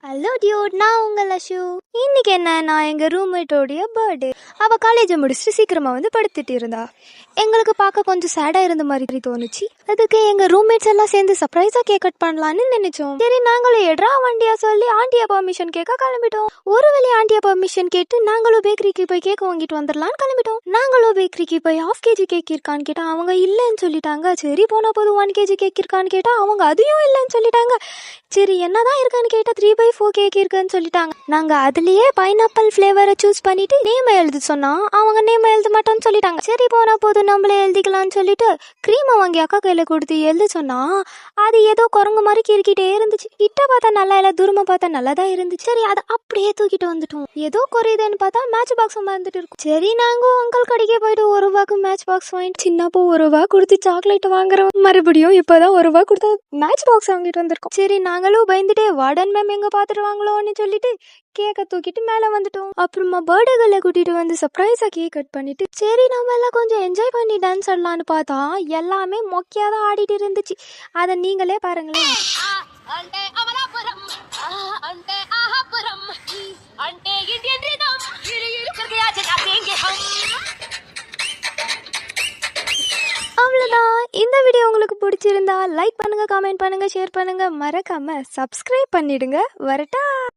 Hello Dude, நான் உங்கள் அஷு. இன்னைக்கு என்ன, நான் எங்கள் ரூம்மேட்டோடைய பர்த்டே. அவள் காலேஜை முடிச்சுட்டு சீக்கிரமாக வந்து படுத்துட்டு இருந்தா. எங்களுக்கு பார்க்க கொஞ்சம் சேடாக இருந்த மாதிரி தோணுச்சு. அதுக்கு எங்கள் ரூம்மேட்ஸ் எல்லாம் சேர்ந்து சர்ப்ரைஸாக கேக் கட் பண்ணலான்னு நினைச்சோம். சரி, நாங்களும் எட்ரா வண்டியா சொல்லி ஆண்டியா பர்மிஷன் கேட்க கிளம்பிட்டோம். ஒரு வேளை ஆண்டியா பர்மிஷன் கேட்டு நாங்களும் பேக்கரிக்கு போய் கேக் வாங்கிட்டு வந்துடலான்னு கிளம்பிட்டோம். நாங்களும் பேக்கரிக்கு போய் 1/2 kg கேக் இருக்கான்னு கேட்டால் அவங்க இல்லைன்னு சொல்லிட்டாங்க. சரி, போன போது 1 kg கேக் இருக்கான்னு கேட்டால் அவங்க அதையும் இல்லைன்னு சொல்லிட்டாங்க. சரி, என்னதான் இருக்கான்னு கேட்டால் 3/4 கேக் இருக்குன்னு சொல்லிட்டாங்க. நாங்கள் அதுலேயே பைனாப்பிள் ஃப்ளேவரை சூஸ் பண்ணிட்டு நேம் எழுதி சொன்னால் அவங்க நேம் எழுத மாட்டோம்னு சொல்லிட்டாங்க. சரி, போன போது நம்மளே எழுதிக்கலாம்னு சொல்லிட்டு க்ரீமை வாங்கி அக்கா கையில் கொடுத்து எழுத சொன்னா அது ஏதோ குரங்கு மாதிரி கிறுக்கிட்டே இருந்துச்சு. கிட்ட பார்த்தா நல்லா இல்லை, தூரமாக பார்த்தா நல்லா தான் இருந்துச்சு. சரி, அதை அப்படியே தூக்கிட்டு வந்துட்டோம். ஏதோ குறையுதுன்னு பார்த்தா மேட்ச் பாக்ஸ் மறந்துட்டு இருக்கும். சரி, நாங்கள் அங்கிள் கடைக்கே போயிட்டு 1 ரூபாய்க்கு மேட்ச் பாக்ஸ் வாங்கிட்டு சின்னப்போ 1 ரூபா கொடுத்து சாக்லேட் வாங்குறோம். மறுபடியும் இப்போதான் 1 ரூபா கொடுத்தா மேட்ச் பாக்ஸ் வாங்கிட்டு வந்திருக்கோம். சரி, நாங்களும் பயந்துட்டே வார்டன் மேம் எங்க பார்த்துருவாங்களோன்னு சொல்லிட்டு கேக்கை தூக்கிட்டு மேலே வந்துட்டோம். அப்புறமா பர்த்டேகளை கூட்டிட்டு வந்து சர்ப்ரைஸாக கேக் கட் பண்ணிட்டு சரி, நம்ம எல்லாம் கொஞ்சம் என்ஜாய் பண்ணி டான்ஸ் ஆடலான்னு பார்த்தா எல்லாமே மொக்கையாக தான் ஆடிட்டு இருந்துச்சு. அதை நீங்களே பாருங்களேன். அவ்வளோதான். இந்த வீடியோ உங்களுக்கு பிடிச்சிருந்தா லைக் பண்ணுங்க, கமெண்ட் பண்ணுங்க, ஷேர் பண்ணுங்க, மறக்காம சப்ஸ்கிரைப் பண்ணிடுங்க. வரட்டா.